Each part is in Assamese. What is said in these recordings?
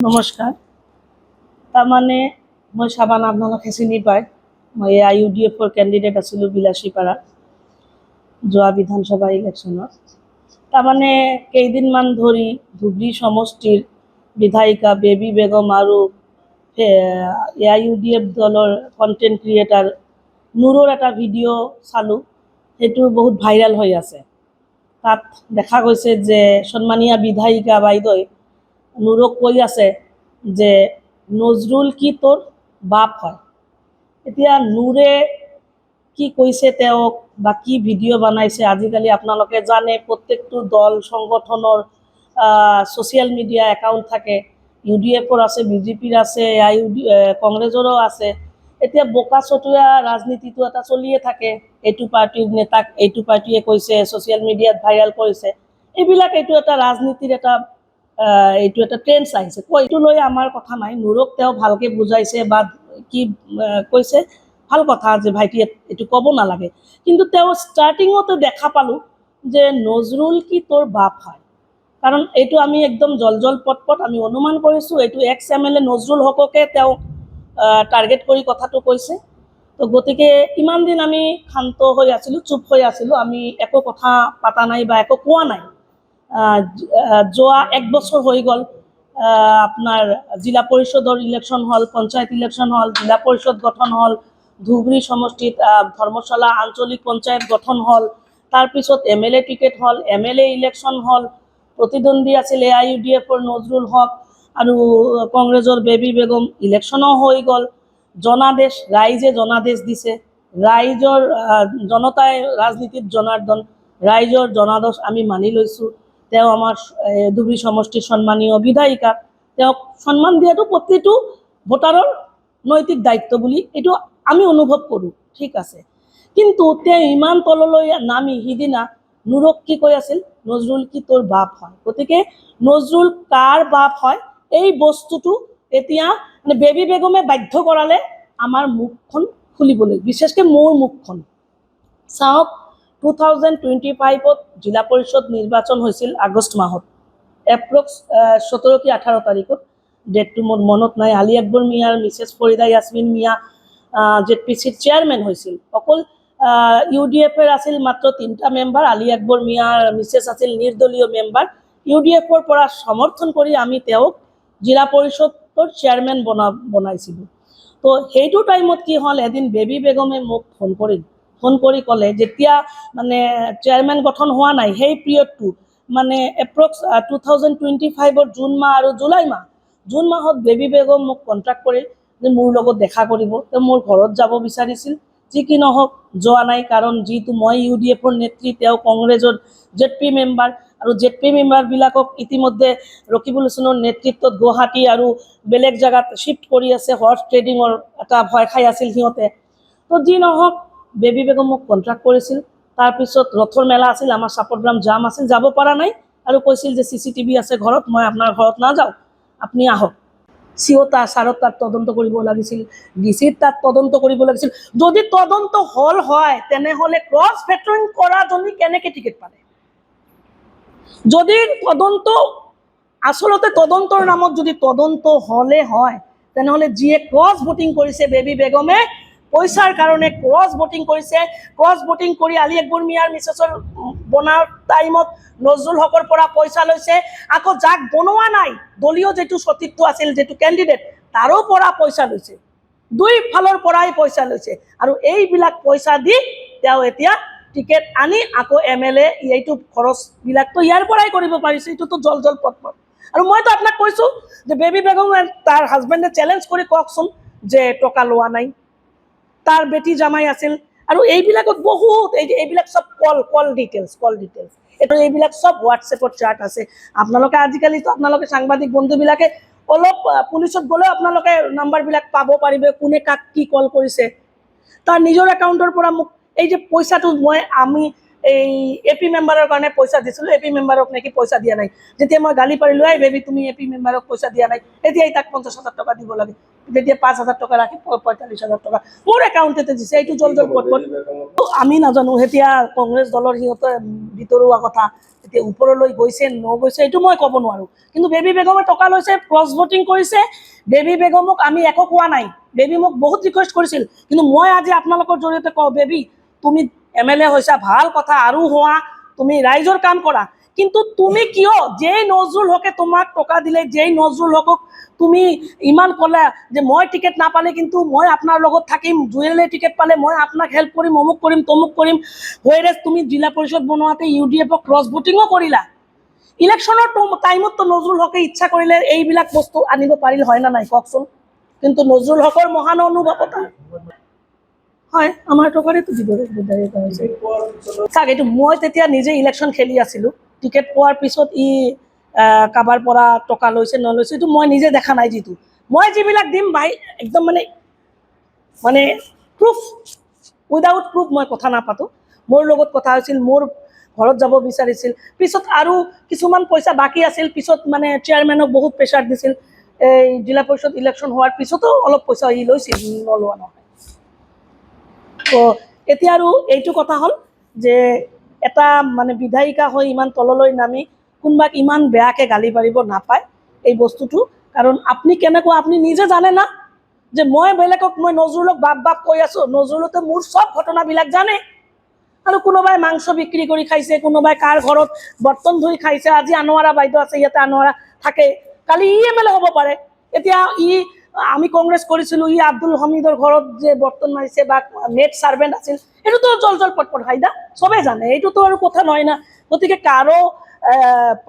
নমস্কাৰ। তাৰমানে মই চাবান আপোনালোকে চিনি পায়, মই IUDFৰ কেণ্ডিডেট আছিলোঁ বিলাসীপাৰা যোৱা বিধানসভা ইলেকশ্যনত। তাৰমানে কেইদিনমান ধৰি ধুবুৰী সমষ্টিৰ বিধায়িকা বেবী বেগম আৰু IUDF দলৰ কণ্টেণ্ট ক্ৰিয়েটাৰ নুৰৰ এটা ভিডিঅ' চালোঁ, সেইটো বহুত ভাইৰেল হৈ আছে। তাত দেখা গৈছে যে সন্মানীয়া বিধায়িকা বাইদেৱে নুৰক কৈ আছে যে নজৰুল কি তোৰ বাপ হয়। এতিয়া নুৰে কি কৈছে তেওঁক বা কি ভিডিঅ' বনাইছে, আজিকালি আপোনালোকে জানে প্ৰত্যেকটো দল সংগঠনৰ ছ'চিয়েল মিডিয়া একাউণ্ট থাকে। UDFৰ আছে, BJPৰ আছে, কংগ্ৰেছৰো আছে। এতিয়া বোকা চতুৱা ৰাজনীতিটো এটা চলিয়ে থাকে। এইটো পাৰ্টিৰ নেতাক এইটো পাৰ্টিয়ে কৈছে, ছ'চিয়েল মিডিয়াত ভাইৰেল কৰিছে। এইটো এটা ৰাজনীতিৰ এইটো এটা ট্ৰেন্ডছ আহিছে। এইটো লৈ আমাৰ কথা নাই, নুৰক তেওঁ ভালকৈ বুজাইছে বা কি কৈছে, ভাল কথা যে ভাইটিয়ে এইটো ক'ব নালাগে। কিন্তু তেওঁ ষ্টাৰ্টিঙতে দেখা পালোঁ যে নজৰুল কি তোৰ বাপ হয়। কাৰণ এইটো আমি একদম জল পট আমি অনুমান কৰিছোঁ এইটো MLA নজৰুল হককে তেওঁ টাৰ্গেট কৰি কথাটো কৈছে। তো গতিকে ইমান দিন আমি শান্ত হৈ আছিলোঁ, চুপ হৈ আছিলোঁ, আমি একো কথা পাতা নাই বা একো কোৱা নাই। যোৱা 1 বছৰ হৈ গ'ল, আপোনাৰ জিলা পৰিষদৰ ইলেকশ্যন হ'ল, পঞ্চায়ত ইলেকশ্যন হ'ল, জিলা পৰিষদ গঠন হ'ল, ধুবুৰী সমষ্টিত ধৰ্মশালা আঞ্চলিক পঞ্চায়ত গঠন হ'ল, তাৰপিছত MLA টিকেট হ'ল, MLA ইলেকশ্যন হ'ল, প্ৰতিদ্বন্দ্বী আছিল IUDFৰ নজৰুল হক আৰু কংগ্ৰেছৰ বেবী বেগম। ইলেকশ্যনো হৈ গ'ল, জনাদেশ ৰাইজে জনাদেশ দিছে, ৰাইজৰ জনতাই ৰাজনীতিত জনাৰ্দন, ৰাইজৰ জনাদেশ আমি মানি লৈছোঁ। তেওঁ আমাৰ ধুবুৰী সমষ্টিৰ সন্মানীয় বিধায়িকা, তেওঁক সন্মান দিয়াটো প্ৰতিটো ভোটাৰৰ নৈতিক দায়িত্ব বুলি এইটো আমি অনুভৱ কৰোঁ, ঠিক আছে। কিন্তু তেওঁ ইমান তললৈ নামি সিদিনা নুৰক কি কৈ আছিল, নজৰুল কি তোৰ বাপ হয়। গতিকে নজৰুল কাৰ বাপ হয় এই বস্তুটো এতিয়া মানে বেবী বেগমে বাধ্য কৰালে আমাৰ মুখখন খুলিবলৈ, বিশেষকৈ মোৰ মুখখন। চাওক, 2025ত জিলা পৰিষদ নিৰ্বাচন হৈছিল আগষ্ট মাহত, এপ্ৰক্স 17 কি 18 তাৰিখত, ডেটটো মোৰ মনত নাই। আলী আকবৰ মিয়াৰ মিছেছ ফৰিদা ইয়াছমিন মিয়া ZPCৰ চেয়াৰমেন হৈছিল। অকল UDFৰ আছিল মাত্ৰ 3টা মেম্বাৰ, আলী আকবৰ মিয়াৰ মিছেছ আছিল নিৰ্দলীয় মেম্বাৰ। UDFৰ পৰা সমৰ্থন কৰি আমি তেওঁক জিলা পৰিষদৰ চেয়াৰমেন বনাইছিলোঁ। তো সেইটো টাইমত কি হ'ল, এদিন বেবী বেগমে মোক ফোন কৰি ক'লে, যেতিয়া মানে চেয়াৰমেন গঠন হোৱা নাই সেই পিৰিয়ডটো, মানে এপ্ৰক্স 2025ৰ জুন মাহ আৰু জুন মাহত বেবী বেগম মোক কণ্টেক্ট কৰি যে মোৰ লগত দেখা কৰিব। তেওঁ মোৰ ঘৰত যাব বিচাৰিছিল, যি কি নহওক যোৱা নাই, কাৰণ যিটো মই UDFৰ নেত্ৰী, তেওঁ কংগ্ৰেছৰ ZP মেম্বাৰ, আৰু ZP মেম্বাৰবিলাকক ইতিমধ্যে ৰকিবুল হুছেইনৰ নেতৃত্বত গুৱাহাটী আৰু বেলেগ জেগাত শ্বিফ্ট কৰি আছে। হৰ্চ ট্ৰেডিঙৰ এটা ভয় খাই আছিল সিহঁতে। তো যি নহওক বেবী বেগম মোক কণ্টেক্ট কৰিছিল। তাৰপিছত ৰথৰ মেলা আছিল, আমাৰ চাপৰগ্ৰাম জাম আছিল, যাব পৰা নাই, আৰু কৈছিল যে CCTV আছে ঘৰত, মই আপোনাৰ ঘৰত নাযাওঁ, আপুনি আহক। CO ছাৰৰ তাত তদন্ত কৰিব লাগিছিল, DC তাত তদন্ত কৰিব লাগিছিল। যদি তদন্ত হয় তেনেহ'লে ক্ৰছ ভেটৰিং কৰাজনী কেনেকৈ টিকেট পালে? যদি তদন্ত আচলতে তদন্তৰ নামত যদি তদন্ত হ'লে হয়, তেনেহ'লে যিয়ে ক্ৰছ ভোটিং কৰিছে বেবী বেগমে, পইচাৰ কাৰণে ক্ৰছ ভোটিং কৰিছে, ক্ৰছ ভোটিং কৰি আলী আকবৰ মিয়াৰ মিছেছৰ বনাৰ টাইমত নজৰুল হকৰ পৰা পইচা লৈছে, আকৌ যাক বনোৱা নাই দলীয় যিটো সতীৰ্থ আছিল, যিটো কেণ্ডিডেট, তাৰো পৰা পইচা লৈছে, দুই ফালৰ পৰাই পইচা লৈছে। আৰু এইবিলাক পইচা দি তেওঁ এতিয়া টিকেট আনি আকৌ MLA এইটো খৰচবিলাকতো ইয়াৰ পৰাই কৰিব পাৰিছে, এইটোতো জল পট। আৰু মইতো আপোনাক কৈছোঁ যে বেবী বেগমে তাৰ হাজবেণ্ডে চেলেঞ্জ কৰি কওকচোন যে টকা লোৱা নাই, তাৰ বেটি জামাই আছিল। আৰু এইবিলাকত বহুত এইবিলাক চব কল ডিটেইলছ এইবিলাক চব হোৱাটছএপত চাৰ্ট আছে। আপোনালোকে আজিকালিতো আপোনালোকে সাংবাদিক বন্ধুবিলাকে অলপ পুলিচত গ'লেও আপোনালোকে নাম্বাৰবিলাক পাব পাৰিব, কোনে কাক কি কল কৰিছে। তাৰ নিজৰ একাউণ্টৰ পৰা মোক এই যে পইচাটো আমি এই AP মেম্বাৰৰ কাৰণে পইচা দিছিলোঁ, AP মেম্বাৰক নেকি পইচা দিয়া নাই। যেতিয়া মই গালি পাৰিলোঁ, এই বেবী তুমি AP মেম্বাৰক পইচা দিয়া নাই, এতিয়াই তাক 50,000 টকা দিব লাগে। তেতিয়া 5,000 টকা ৰাখি 45,000 টকা মোৰ একাউণ্টতে দিছে। এইটো জল পট আমি নাজানো, এতিয়া কংগ্ৰেছ দলৰ সিহঁতে ভিতৰুৱা কথা, এতিয়া ওপৰলৈ গৈছে নগৈছে এইটো মই ক'ব নোৱাৰোঁ। কিন্তু বেবী বেগমে টকা লৈছে, ক্ৰছ ভোটিং কৰিছে। বেবী বেগমক আমি একো কোৱা নাই, বেবী মোক বহুত ৰিকুৱেষ্ট কৰিছিল। কিন্তু মই আজি আপোনালোকৰ জৰিয়তে কওঁ, বেবী তুমি MLA হৈছা, ভাল কথা, আৰু হোৱা, তুমি ৰাইজৰ কাম কৰা। কিন্তু তুমি কিয় যেই নজৰুল হকে তোমাক টকা দিলে, যেই নজৰুল হকক তুমি ইমান ক'লা যে মই টিকেট নাপালে কিন্তু মই আপোনাৰ লগত থাকিম, জুৱেলে টিকেট পালে মই আপোনাক হেল্প কৰিম, অমুক কৰিম তমুক কৰিম। হোৱেৰেজ তুমি জিলা পৰিষদ বনোৱাতে UDF ক্ৰছ ভোটিঙো কৰিলা। ইলেকশ্যনৰ টাইমততো নজৰুল হকে ইচ্ছা কৰিলে এইবিলাক বস্তু আনিব পাৰিল হয় না নাই কওকচোন। কিন্তু নজৰুল হকৰ মহান অনুভৱতা হয়, আমাৰ টকাৰেতো দিব হৈছে। চাওক, এইটো মই তেতিয়া নিজে ইলেকশ্যন খেলি আছিলোঁ। টিকেট পোৱাৰ পিছত কাৰোবাৰ পৰা টকা লৈছে নলৈছে এইটো মই নিজে দেখা নাই। যিটো মই যিবিলাক দিম ভাই একদম মানে প্ৰুফ, উইদাউট প্ৰুফ মই কথা নাপাতোঁ। মোৰ লগত কথা হৈছিল, মোৰ ঘৰত যাব বিচাৰিছিল, পিছত আৰু কিছুমান পইচা বাকী আছিল, পিছত মানে চেয়াৰমেনক বহুত প্ৰেছাৰ দিছিল। এই জিলা পৰিষদ ইলেকশ্যন হোৱাৰ পিছতো অলপ পইচা লৈছিল, নলোৱা নহয়। তো এতিয়া আৰু এইটো কথা হ'ল যে এটা মানে বিধায়িকা হৈ ইমান তললৈ নামি কোনোবাক ইমান বেয়াকৈ গালি পাৰিব নাপায় এই বস্তুটো। কাৰণ আপুনি কেনেকুৱা আপুনি নিজে জানে না, যে মই বেলেগক মই নজৰুলক বাপ কৈ আছোঁ, নজৰুলতে মোৰ চব ঘটনাবিলাক জানে। আৰু কোনোবাই মাংস বিক্ৰী কৰি খাইছে, কোনোবাই কাৰ ঘৰত বৰ্তন ধুই খাইছে। আজি আনোৱাৰা বাইদেউ আছে, ইয়াতে আনোৱাৰা থাকে, কালি MLA হ'ব পাৰে। এতিয়া আমি কংগ্ৰেছ কৰিছিলোঁ, আব্দুল হামিদৰ ঘৰত যে বৰ্তন মাৰিছে বা নেট ছাৰ্ভেণ্ট আছিল, এইটোতো জল পট হাইদা চবেই জানে, এইটোতো আৰু কথা নহয় না। গতিকে কাৰো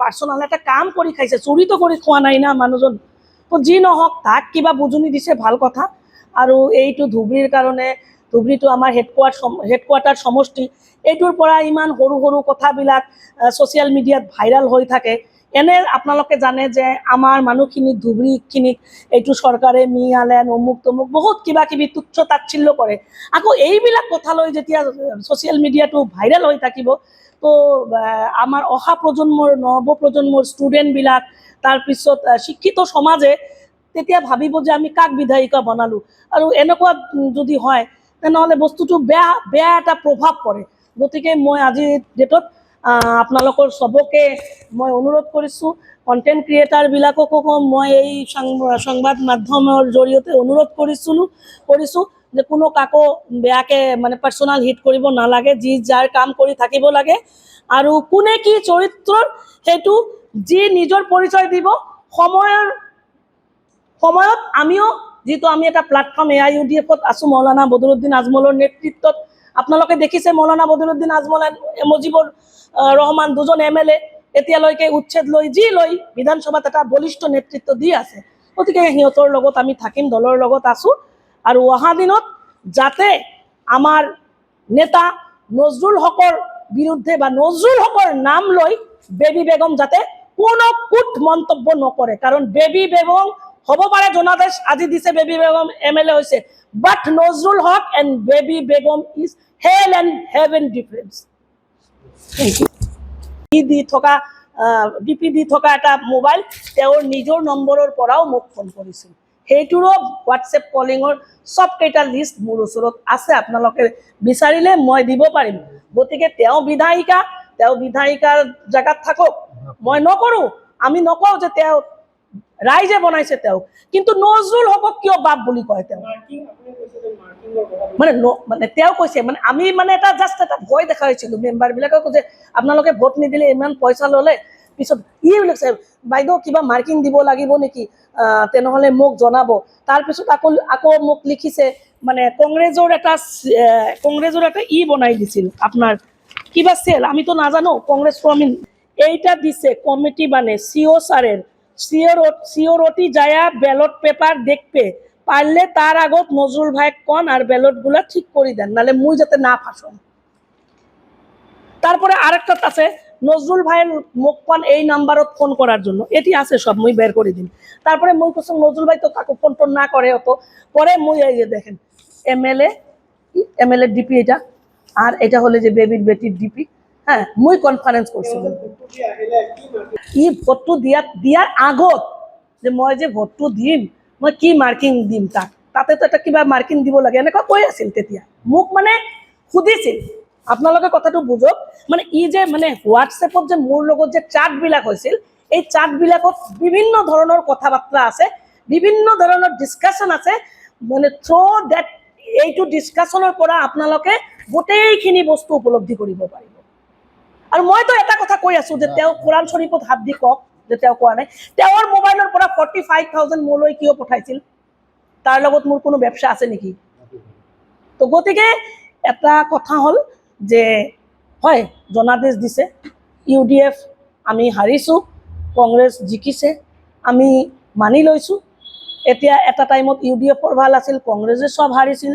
পাৰ্চনেল এটা কাম কৰি খাইছে, চুৰিটো কৰি খোৱা নাই না মানুহজন। তো যি নহওক, তাক কিবা বুজনি দিছে ভাল কথা। আৰু এইটো ধুবুৰীৰ কাৰণে, ধুবুৰীটো আমাৰ হেডকোৱাৰ্টাৰ সমষ্টি, এইটোৰ পৰা ইমান সৰু সৰু কথাবিলাক ছ'চিয়েল মিডিয়াত ভাইৰেল হৈ থাকে। এনে আপোনালোকে জানে যে আমাৰ মানুহখিনিক, ধুবুৰীখিনিক এইটো চৰকাৰে মিয়ালেন অমুক তমুক বহুত কিবা কিবি তুচ্ছ তাচ্ছিল্য কৰে। আকৌ এইবিলাক কথালৈ যেতিয়া ছ'চিয়েল মিডিয়াটো ভাইৰেল হৈ থাকিব, তো আমাৰ অহা প্ৰজন্মৰ, নৱপ্ৰজন্মৰ ষ্টুডেণ্টবিলাক, তাৰপিছত শিক্ষিত সমাজে তেতিয়া ভাবিব যে আমি কাক বিধায়িকা বনালোঁ। আৰু এনেকুৱা যদি হয় তেনেহ'লে বস্তুটো বেয়া এটা প্ৰভাৱ পৰে। গতিকে মই আজিৰ ডেটত আপোনালোকৰ চবকে মই অনুৰোধ কৰিছোঁ, কণ্টেণ্ট ক্ৰিয়েটাৰবিলাককো মই এই সংবাদ মাধ্যমৰ জৰিয়তে অনুৰোধ কৰিছোঁ যে কোনো কাকো বেয়াকৈ মানে পাৰ্চনেল হিট কৰিব নালাগে, যি যাৰ কাম কৰি থাকিব লাগে। আৰু কোনে কি চৰিত্ৰৰ সেইটো যি নিজৰ পৰিচয় দিব, সময়ত আমিও যিটো আমি এটা প্লেটফৰ্ম AIUDF আছোঁ, মৌলানা বদৰুদ্দিন আজমলৰ নেতৃত্বত আপোনালোকে দেখিছে, মৌলানা বদৰুদ্দিন আজমল, মুজিবুৰ ৰহমান দুজন MLA এতিয়ালৈকে উচ্ছেদ লৈ বিধানসভাত এটা বলিষ্ঠ নেতৃত্ব দি আছে। গতিকে সিহঁতৰ লগত আমি থাকিম, দলৰ লগত আছোঁ। আৰু অহা দিনত যাতে আমাৰ নেতা নজৰুল হকৰ বিৰুদ্ধে বা নজৰুল হকৰ নাম লৈ বেবী বেগম যাতে কোনো কুট মন্তব্য নকৰে। কাৰণ বেবী বেগম হ'ব পাৰে জনাদেশ আজি দিছে, বেবী বেগম MLA হৈছে, but Nazrul Haque and Baby Begum is hell and heaven difference. দি থকা DP দি থকা এটা মোবাইল তেওঁৰ নিজৰ নম্বৰৰ পৰাও মোক ফোন কৰিছিল। সেইটোৰো হোৱাটছএপ কলিঙৰ চবকেইটা লিষ্ট মোৰ ওচৰত আছে, আপোনালোকে বিচাৰিলে মই দিব পাৰিম। গতিকে তেওঁ বিধায়িকাৰ জেগাত থাকক, মই নকৰোঁ, আমি নকওঁ যে তেওঁ ৰাইজে বনাইছে তেওঁক। কিন্তু নজৰুল হকক কিয় বাপ বুলি কয় তেওঁ? মানে তেওঁ কৈছে, মানে আমি মানে এটা জাষ্ট এটা ভয় দেখাইছিলোঁ মেম্বাৰবিলাকক যে আপোনালোকে ভোট নিদিলে, ইমান পইচা ল'লে, পিছত বুলিছে বাইদেউ কিবা মাৰ্কিং দিব লাগিব নেকি, তেনেহ'লে মোক জনাব। তাৰপিছত আকৌ মোক লিখিছে, মানে কংগ্ৰেছৰ এটা বনাই দিছিল আপোনাৰ কিবা চেল, আমিতো নাজানো কংগ্ৰেছটো, আমি এইটা দিছে কমিটি মানে CO স্যারের সিওরটি যায়া ব্যালট পেপার দেখবে পারলে তার আগত নজরুল ভাই কন আর ব্যালটগুলা ঠিক করে দেন, নাহলে মুই যাতে না ফাঁসন। তারপরে আরেকটাত আছে নজরুল ভাইয়ের মুখ পান এই নাম্বারত ফোন করার জন্য, এটি আছে সব, মুই বের করে দিন। তারপরে মুই কোথাও নজরুল ভাই তো কাকু ফোন টোন না করে অত, পরে মুই এই যে দেখেন MLA DP এটা, আর এটা হলে যে বেবির বেটির DP। হ্যাঁ, মুই কনফারেন্স করছিলাম ভোটটো দিয়ার আগত যে মই যে ভোটটো দিম, মই কি মাৰ্কিং দিম তাক, তাতেতো এটা কিবা মাৰ্কিং দিব লাগে এনেকুৱা কৈ আছিল তেতিয়া মোক মানে সুধিছিল। আপোনালোকে কথাটো বুজক, মানে ই যে মানে হোৱাটছএপত যে মোৰ লগত যে চাটবিলাক হৈছিল, এই চাটবিলাকত বিভিন্ন ধৰণৰ কথা বাৰ্তা আছে, বিভিন্ন ধৰণৰ ডিছকাশ্যন আছে, মানে থ্ৰু ডেট এইটো ডিছকাশ্যনৰ পৰা আপোনালোকে গোটেইখিনি বস্তু উপলব্ধি কৰিব পাৰিব। আৰু মইতো এটা কথা কৈ আছো যে তেওঁ কোৰাণ শ্বৰীফত হাত দি কওক যে তেওঁ কোৱা নাই। তেওঁৰ মোবাইলৰ পৰা 45,000 মোলৈ কিয় পঠাইছিল, তাৰ লগত মোৰ কোনো ব্যৱসা আছে নেকি? তো গতিকে এটা কথা হ'ল যে হয় জনাদেশ দিছে, UDF আমি হাৰিছোঁ, কংগ্ৰেছ জিকিছে, আমি মানি লৈছোঁ। এতিয়া এটা টাইমত UDFৰ ভাল আছিল, কংগ্ৰেছে চব হাৰিছিল।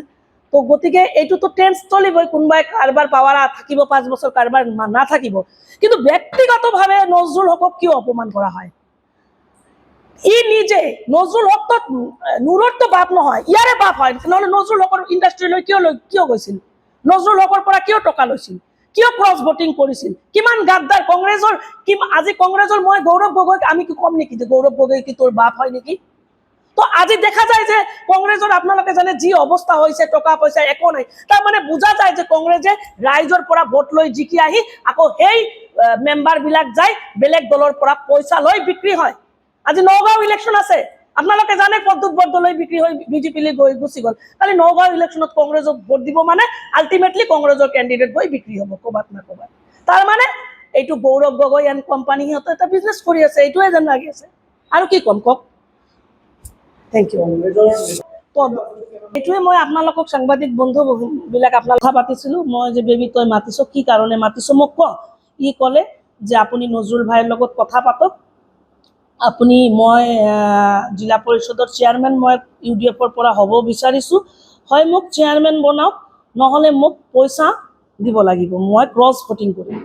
তো গতিকে এইটোতো টেন্স চলিবই, কোনোবাই কাৰোবাৰ পাৱাৰ থাকিব 5 বছৰ, কাৰোবাৰ নাথাকিব। কিন্তু ব্যক্তিগতভাৱে নজৰুল হকক কিয় অপমান কৰা হয়? ই নিজে নজৰুল হক তো নুৰৰতো বাপ নহয়, ইয়াৰে বাপ হয়, নহ'লে নজৰুল হকৰ ইণ্ডাষ্ট্ৰীলৈ কিয় গৈছিল? নজৰুল হকৰ পৰা কিয় টকা লৈছিল? কিয় ক্ৰছ ভোটিং কৰিছিল? কিমান গাদ্দাৰ কংগ্ৰেছৰ, আজি কংগ্ৰেছৰ মই গৌৰৱ গগৈক আমি কি কম নেকি যে গৌৰৱ গগৈ কি তোৰ বাপ হয় নেকি? তো আজি দেখা যায় যে কংগ্ৰেছৰ আপোনালোকে জানে যি অৱস্থা হৈছে, টকা পইচা একো নাই, তাৰ মানে বুজা যায় যে কংগ্ৰেছে ৰাইজৰ পৰা ভোট লৈ জিকি আহি আকৌ সেই মেম্বাৰবিলাক যায় বেলেগ দলৰ পৰা পইচা লৈ বিক্ৰী হয়। আজি নগাঁও ইলেকশ্যন আছে, আপোনালোকে জানে পদ্মুৎ বৰদলৈ বিক্ৰী হৈ বিজেপিলৈ গৈ গুচি গ'ল। কালি নগাঁও ইলেকশ্যনত কংগ্ৰেছক ভোট দিব মানে আল্টিমেটলি কংগ্ৰেছৰ কেণ্ডিডেট গৈ বিক্ৰী হ'ব ক'ৰবাত না ক'ৰবাত। তাৰ মানে এইটো গৌৰৱ গগৈ এণ্ড কোম্পানী সিহঁতে এটা বিজনেছ কৰি আছে, এইটোৱে যেন লাগি আছে। আৰু কি ক'ম কওক? Thank you. এইটোৱে মই আপোনালোকক সাংবাদিক বন্ধুবিলাক আপোনাক কথা পাতিছিলোঁ। মই যে বেবী তই মাতিছ, কি কাৰণে মাতিছ মোক ক। ই ক'লে যে আপুনি নজৰুল ভাইৰ লগত কথা পাতক, আপুনি মই জিলা পৰিষদৰ চেয়াৰমেন, মই UDFৰ পৰা হ'ব বিচাৰিছোঁ, হয় মোক চেয়াৰমেন বনাওক, নহ'লে মোক পইচা দিব লাগিব, মই ক্ৰছ ভোটিং কৰিম।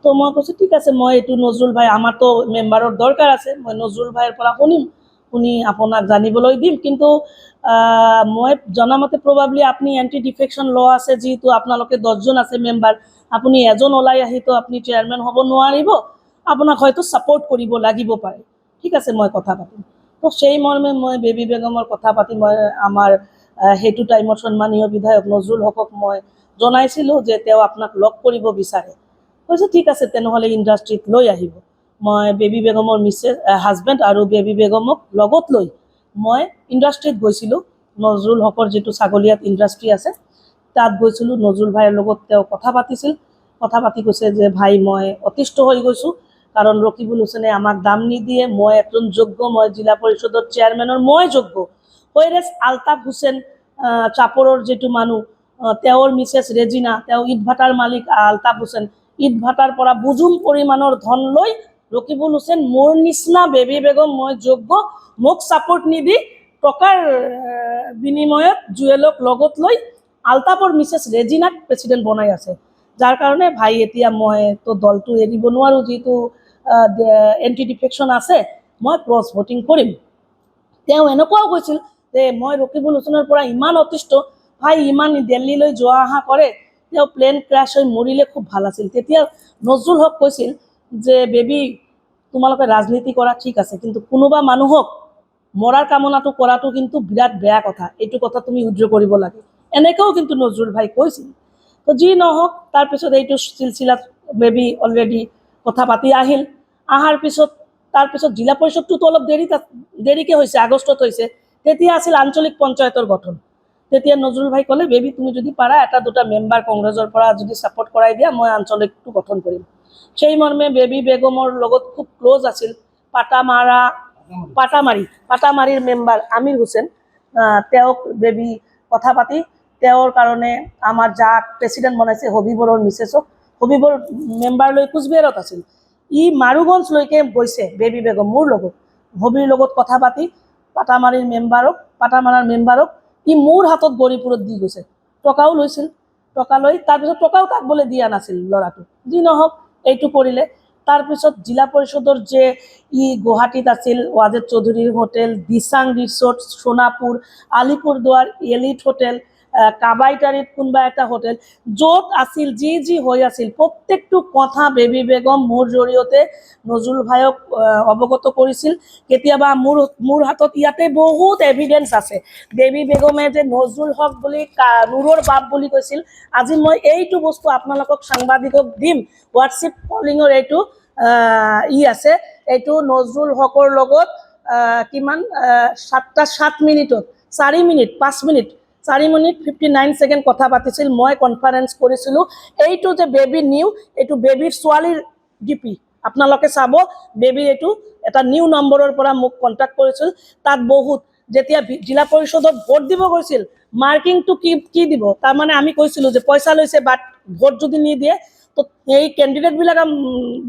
তো মই কৈছোঁ ঠিক আছে, মই এইটো নজৰুল ভাই আমাৰতো মেম্বাৰৰ দৰকাৰ আছে, মই নজৰুল ভাইৰ পৰা শুনিম, শুনি আপোনাক জানিবলৈ দিম। কিন্তু মই জনামতে প্ৰবাবলি আপুনি এণ্টি ডিফেকশ্যন ল আছে, যিহেতু আপোনালোকে 10জন আছে মেম্বাৰ, আপুনি এজন ওলাই আহিতো আপুনি চেয়াৰমেন হ'ব নোৱাৰিব, আপোনাক হয়তো ছাপোৰ্ট কৰিব লাগিব পাৰে। ঠিক আছে, মই কথা পাতিম। তো সেই মৰ্মে মই বেবী বেগমৰ কথা পাতি মই আমাৰ সেইটো টাইমত সন্মানীয় বিধায়ক নজৰুল হকক মই জনাইছিলোঁ যে তেওঁ আপোনাক লগ কৰিব বিচাৰে। কৈছে ঠিক আছে, তেনেহ'লে ইণ্ডাষ্ট্ৰীত লৈ আহিব। মই বেবী বেগমৰ হাজবেণ্ড আৰু বেবী বেগমক লগত লৈ মই ইণ্ডাষ্ট্ৰীত গৈছিলোঁ। নজৰুল হকৰ যিটো ছাগলীয়াত ইণ্ডাষ্ট্ৰী আছে তাত গৈছিলোঁ, নজৰুল ভাইৰ লগত তেওঁ কথা পাতিছিল। কথা পাতি কৈছে যে ভাই মই অতিষ্ঠ হৈ গৈছোঁ, কাৰণ ৰকিবুল হুছেইনে আমাক দাম নিদিয়ে, মই একজন যোগ্য, মই জিলা পৰিষদৰ চেয়াৰমেনৰ মই যোগ্য। হৈৰেজ আলতাফ হুছেইন চাপৰৰ যিটো মানুহ, তেওঁৰ মিছেছ ৰেজিনা, তেওঁ ইটভাটাৰ মালিক আলতাফ হুছেইন, ইটভাটাৰ পৰা বুজুম পৰিমাণৰ ধন লৈ ৰকিবুল হুছেইন মোৰ নিচিনা বেবী বেগম মই যোগ্য, মোক ছাপোৰ্ট নিদি টকাৰ বিনিময়ত জুৱেলক লগত লৈ আলতাফৰ মিছেছ ৰেজিনাক প্ৰেচিডেণ্ট বনাই আছে। যাৰ কাৰণে ভাই এতিয়া মই তো দলটো এৰিব নোৱাৰোঁ, যিহেতু এণ্টি ডিফেকশ্যন আছে, মই ক্ৰছ ভোটিং কৰিম। তেওঁ এনেকুৱাও কৈছিল যে মই ৰকিবুল হুছেইনৰ পৰা ইমান অতিষ্ঠ, ভাই ইমান দিল্লীলৈ যোৱা অহা কৰে, তেওঁ প্লেন ক্ৰাছ হৈ মৰিলে খুব ভাল আছিল। তেতিয়া নজৰুল হক কৈছিল যে বেবী তোমালোকে ৰাজনীতি কৰা ঠিক আছে, কিন্তু কোনোবা মানুহক মৰাৰ কামনাটো কৰাটো কিন্তু বিৰাট বেয়া কথা, এইটো কথা তুমি উদ্ৰ কৰিব লাগে, এনেকৈও কিন্তু নজৰুল ভাই কৈছিল। তো যি নহওক, তাৰপিছত এইটো চিলচিলাত বেবী অলৰেডি কথা পাতি আহিল। অহাৰ পিছত তাৰপিছত জিলা পৰিষদটোতো অলপ দেৰিকৈ হৈছে, আগষ্টত হৈছে। তেতিয়া আছিল আঞ্চলিক পঞ্চায়তৰ গঠন। তেতিয়া নজৰুল ভাই ক'লে বেবী তুমি যদি পাৰা এটা দুটা মেম্বাৰ কংগ্ৰেছৰ পৰা যদি ছাপোৰ্ট কৰাই দিয়া, মই আঞ্চলিকটো গঠন কৰিম। সেই মৰ্মে বেবী বেগমৰ লগত খুব ক্ল'জ আছিল পাটামাৰীৰ মেম্বাৰ আমিৰ হুছেইন। তেওঁক বেবী কথা পাতি তেওঁৰ কাৰণে আমাৰ যাক প্ৰেচিডেণ্ট বনাইছে হবিবৰৰ মিছেছক, হবিবৰ মেম্বাৰ লৈ কোচবিহাৰত আছিল, ই মাৰুগঞ্জলৈকে গৈছে বেবী বেগম মোৰ লগত, হবিৰ লগত কথা পাতি পাটামাৰাৰ মেম্বাৰক ই মোৰ হাতত গৌৰীপুৰত দি গৈছে, টকাও লৈছিল। টকা লৈ তাৰপিছত টকাও তাক বোলে দিয়া নাছিল ল'ৰাটো, যি নহওক এইটো কৰিলে। তাৰপিছত জিলা পৰিষদৰ যে গুৱাহাটীত আছিল ৱাজেদ চৌধুৰীৰ hotel, Dichang resort, Sonapur, Alipurduar elite hotel, কাবাইটাৰীত কোনোবা এটা হোটেল য'ত আছিল যি যি হৈ আছিল প্ৰত্যেকটো কথা বেবী বেগম মোৰ জৰিয়তে নজৰুল ভাইক অৱগত কৰিছিল। কেতিয়াবা মোৰ হাতত ইয়াতে বহুত এভিডেন্স আছে বেবী বেগমে যে নজৰুল হক বুলি নুৰৰ বাপ বুলি কৈছিল। আজি মই এইটো বস্তু আপোনালোকক সাংবাদিকক দিম, হোৱাটছএপ কলিঙৰ এইটো আছে, এইটো নজৰুল হকৰ লগত কিমান 7 মিনিটত 4 মিনিট 5 মিনিট 4 মিনিট 59 ছেকেণ্ড কথা পাতিছিল। মই কনফাৰেন্স কৰিছিলোঁ। এইটো যে বেবী নিউ, এইটো বেবীৰ ছোৱালীৰ ডিপি আপোনালোকে চাব। বেবীৰ এইটো এটা নিউ নম্বৰৰ পৰা মোক কণ্টেক্ট কৰিছিল। তাত বহুত যেতিয়া জিলা পৰিষদত ভোট দিব গৈছিল মাৰ্কিংটো কি দিব, তাৰমানে আমি কৈছিলোঁ যে পইচা লৈছে বাট ভোট যদি নিদিয়ে তো এই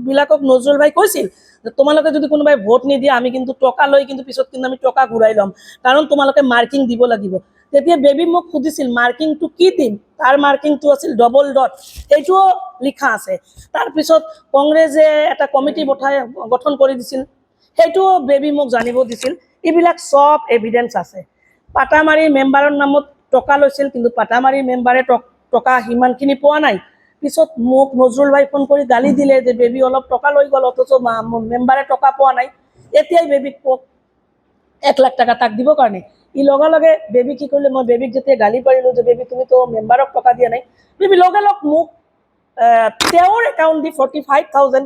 বিলাকক নজৰুল ভাই কৈছিল যে তোমালোকে যদি কোনোবাই ভোট নিদিয়ে আমি কিন্তু টকা লৈ কিন্তু পিছত কিন্তু আমি টকা ঘূৰাই ল'ম, কাৰণ তোমালোকে মাৰ্কিং দিব লাগিব। তেতিয়া বেবী মোক সুধিছিল মাৰ্কিংটো কি দিম, তাৰ মাৰ্কিংটো আছিল ডবল ডট, এইটোও লিখা আছে। তাৰপিছত কংগ্ৰেছে এটা কমিটি গঠন কৰি দিছিল, সেইটোও বেবী মোক জানিব দিছিল। এইবিলাক সব এভিডেন্স আছে। পাটামাৰী মেম্বাৰৰ নামত টকা লৈছিল, কিন্তু পাটামাৰী মেম্বাৰে টকা সিমানখিনি পোৱা নাই। পিছত মোক নজৰুল ভাই ফোন কৰি গালি দিলে যে বেবী অলপ টকা লৈ গ'ল, অথচ মেম্বাৰে টকা পোৱা নাই। এতিয়াই বেবীক 1 লাখ টাকা তাক দিবৰ কাৰণে ই লগে লগে বেবী কি কৰিলে, মই বেবীক যেতিয়া গালি পাৰিলোঁ যে বেবী তুমিতো মেম্বাৰক টকা দিয়া নাই, বেবী লগে লগ মোক তেওঁৰ একাউণ্ট দি 45,000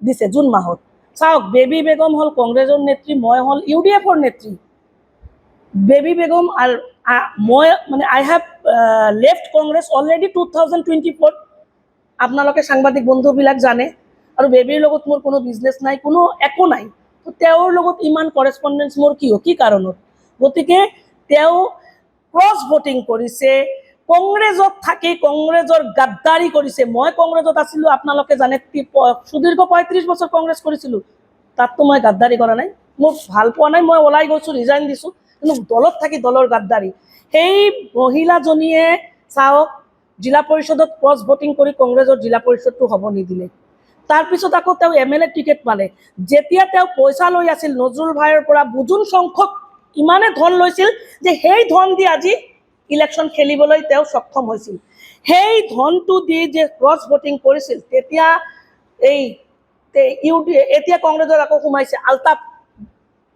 দিছে জুন মাহত। চাওক, বেবী বেগম হ'ল কংগ্ৰেছৰ নেত্ৰী, মই হ'ল UDFৰ নেত্ৰী। বেবী বেগম আৰু মই মানে আই হেভ লেফট কংগ্ৰেছ অলৰেডি 2024। আপোনালোকে সাংবাদিক বন্ধুবিলাক জানে। আৰু বেবীৰ লগত মোৰ কোনো বিজনেছ নাই, কোনো একো নাই। তো তেওঁৰ লগত ইমান কৰেছপণ্ডেঞ্চ মোৰ কি কাৰণত? গতিকে তেওঁ ক্ৰছ ভোটিং কৰিছে, কংগ্ৰেছত থাকি কংগ্ৰেছৰ গাদ্দাৰী কৰিছে। মই কংগ্ৰেছত আছিলোঁ, আপোনালোকে জানে, সুদীৰ্ঘ 35 বছৰ কংগ্ৰেছ কৰিছিলোঁ। তাততো মই গাদ্দাৰী কৰা নাই, মোক ভাল পোৱা নাই, মই ওলাই গৈছোঁ, ৰিজাইন দিছোঁ। কিন্তু দলত থাকি দলৰ গাদ্দাৰী। সেই মহিলাজনীয়ে চাওক, জিলা পৰিষদত ক্ৰছ ভোটিং কৰি কংগ্ৰেছৰ জিলা পৰিষদটো হ'ব নিদিলে। তাৰপিছত আকৌ তেওঁ MLA টিকেট পালে। যেতিয়া তেওঁ পইচা লৈ আছিল নজৰুল ভাইৰ পৰা বুজুন সংখ্যক ইমানে ধন লৈছিল যে সেই ধন দি আজি ইলেকশ্যন খেলিবলৈ তেওঁ সক্ষম হৈছিল। সেই ধনটো দি যে ক্ৰছ ভোটিং কৰিছিল, তেতিয়া এতিয়া কংগ্ৰেছৰ আকৌ সোমাইছে আলতাফ,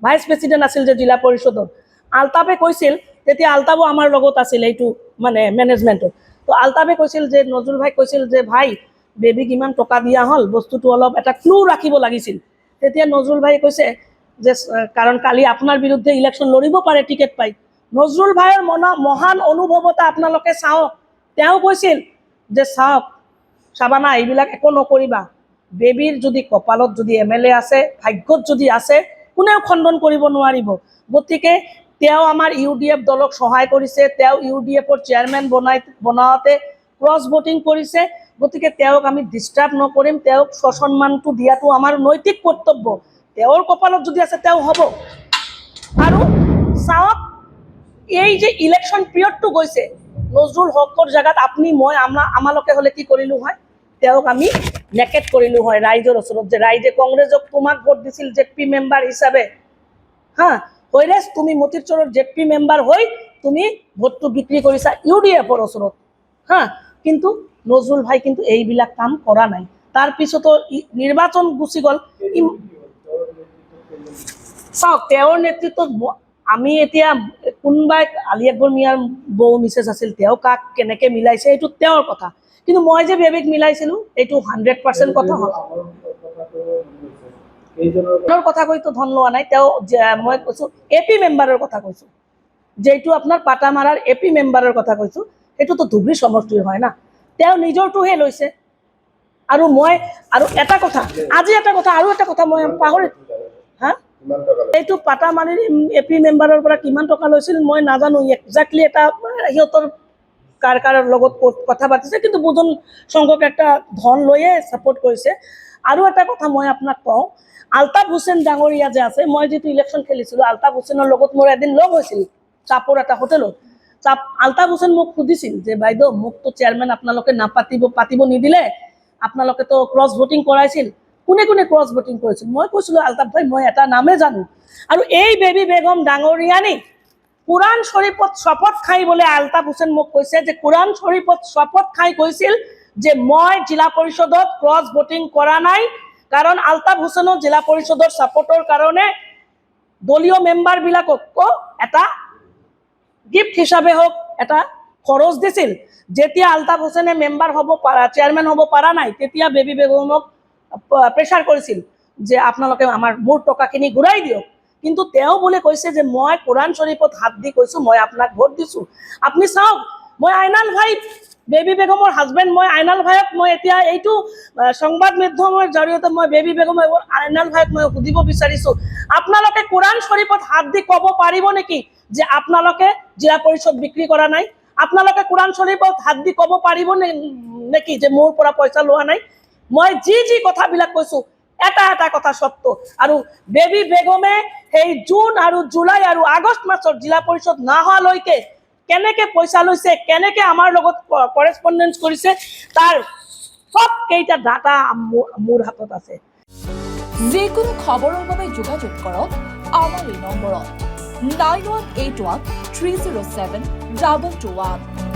ভাইচ প্ৰেচিডেণ্ট আছিল যে জিলা পৰিষদৰ। আলতাফে কৈছিল, তেতিয়া আলতাফো আমাৰ লগত আছিল এইটো মানে মেনেজমেণ্টত। তো আলতাফে কৈছিল যে নজৰুল ভাই কৈছিল যে ভাই বেবীক ইমান টকা দিয়া হ'ল, বস্তুটো অলপ এটা ক্লু ৰাখিব লাগিছিল। তেতিয়া নজৰুল ভাই কৈছে যে কাৰণ কালি আপোনাৰ বিৰুদ্ধে ইলেকশ্যন লৰিব পাৰে টিকেট পাই। নজৰুল ভাইৰ মহান অনুভৱতা আপোনালোকে চাওক। তেওঁ কৈছিল যে চাওক চাবানা, এইবিলাক একো নকৰিবা, বেবীৰ যদি কপালত যদি MLA আছে, ভাগ্যত যদি আছে, কোনেও খণ্ডন কৰিব নোৱাৰিব। গতিকে তেওঁ আমাৰ UDF দলক সহায় কৰিছে, তেওঁ UDFৰ চেয়াৰমেন বনাওঁতে ক্ৰছ ভোটিং কৰিছে। গতিকে তেওঁক আমি ডিষ্টাৰ্ব নকৰিম, তেওঁক সন্মানটো দিয়াটো আমাৰ নৈতিক কৰ্তব্য। তেওঁৰ কপালত যদি আছে তেওঁ হ'ব। আৰু চাওক, এই যে ইলেকশ্যন পিৰিয়ডটো গৈছে, নজৰুল হকৰ জেগাত আপুনি মই আমালোকে হ'লে কি কৰিলোঁ হয়, তেওঁক আমি নেকেট কৰিলোঁ হয় ৰাইজৰ ওচৰত, যে ৰাইজে কংগ্ৰেছক তোমাক ভোট দিছিল JP মেম্বাৰ হিচাপে, হৈৰেজ তুমি মতিচৰৰ JP মেম্বাৰ হৈ তুমি ভোটটো বিক্ৰী কৰিছা UDFৰ ওচৰত। কিন্তু নজৰুল ভাই কিন্তু এইবিলাক কাম কৰা নাই। তাৰপিছতো নিৰ্বাচন গুচি গ'ল। চাওক, তেওঁৰ নেতৃত্বত আমি এতিয়া কোনোবাই আলি আকবৰ মিয়াৰ বৌ মিছেছ আছিল, তেওঁ কাক কেনেকৈ মিলাইছে এইটো তেওঁৰ কথা, কিন্তু মই যে বেবীক মিলাইছিলোঁ এইটো 100% কথা হ'ল। কথা কৈতো ধন লোৱা নাই, তেওঁ মই কৈছোঁ AP মেম্বাৰৰ কথা কৈছোঁ, যিটো আপোনাৰ পাটামাৰাৰ AP মেম্বাৰৰ কথা কৈছোঁ। সেইটোতো ধুবুৰী সমষ্টিৰ হয় না, তেওঁ নিজৰটোহে লৈছে। আৰু মই আৰু এটা কথা মই পাহৰি এইটো পাটামাৰীৰ AP মেম্বাৰৰ পৰা কিমান টকা লৈছিল মই নাজানো একজাক্টলি। এটা সিহঁতৰ কাৰ লগত কথা পাতিছে, কিন্তু বুজন সংখ্যক একটা ধন লৈয়ে ছাপোৰ্ট কৰিছে। আৰু এটা কথা মই আপোনাক কওঁ, আলতাফ হুছেইন ডাঙৰীয়া যে আছে, মই যিটো ইলেকশ্যন খেলিছিলোঁ আলতাফ হুছেইনৰ লগত মোৰ এদিন লগ হৈছিল চাপৰ এটা হোটেলত। আলতাফ হুছেইন মোক সুধিছিল যে বাইদেউ মোকতো চেয়াৰমেন আপোনালোকে পাতিব নিদিলে, আপোনালোকেতো ক্ৰছ ভোটিং কৰাইছিল, কোনে কোনে ক্ৰছ ভোটিং কৰিছিল? মই কৈছিলোঁ আলতাফ ভাই মই এটা নামে জানো, আৰু এই বেবী বেগম ডাঙৰীয়ানী কোরআন শরীফত শপত খাই বলে আলতাফ হুছেইন মোক কৈছে যে কোরআন শরীফত শপত খাই কৈছিল যে মই জিলা পৰিষদত ক্ৰছ ভোটিং কৰা নাই, কাৰণ আলতাফ হুছেইনক জিলা পৰিষদৰ সাপোৰ্টৰ কাৰণে দলীয় মেম্বাৰ বিলাকক এটা গিফট হিসাবে হোক এটা খৰচ দিছিল। যেতিয়া আলতাফ হুছেইনে মেম্বাৰ হ'ব পাৰা, চেয়াৰম্যান হ'ব পাৰা নাই, তেতিয়া বেবী বেগমক প্ৰেছাৰ কৰিছিল যে আপোনালোকে মোৰ টকাখিনি ঘূৰাই দিয়ক। কিন্তু তেওঁ বোলে কৈছে যে মই কোরআন শরীফত হাত দি কৈছো মই আপোনাক ভোট দিছো। আপনি চাওক, মই আইনাল ভাই বেবী বেগমৰ হাজবেণ্ড, মই আইনাল ভাইক মই এতিয়া এইটো সংবাদ মাধ্যমৰ জৰিয়তে মই বেবী বেগম আইনাল ভাইক মই সুধিব বিচাৰিছো, আপোনালোকে কোৰআন শৰীফত হাত দি ক'ব পাৰিব নেকি যে আপোনালোকে জিলা পৰিষদ বিক্ৰী কৰা নাই? আপোনালোকে কোৰআন শৰীফত হাত দি ক'ব পাৰিব নেকি যে মোৰ পৰা পইচা লোৱা নাই? মই যি কথাবিলাক কৈছো এটা এটা কথা সত্য। আৰু বেবী বেগমে সেই জুন আৰু জুলাই আৰু আগষ্ট মাসৰ জিলা পৰিষদ না হোৱালৈকে কেনেকে পইচা লৈছে, কেনেকে আমাৰ লগত কৰেছপন্ডেন্স কৰিছে, তাৰ সব কেইটা ডাটা মোৰ হাতত আছে। যিকোনো খবৰৰ বাবে যোগাযোগ কৰক আমাৰ এই নম্বৰত 9181 307 2221।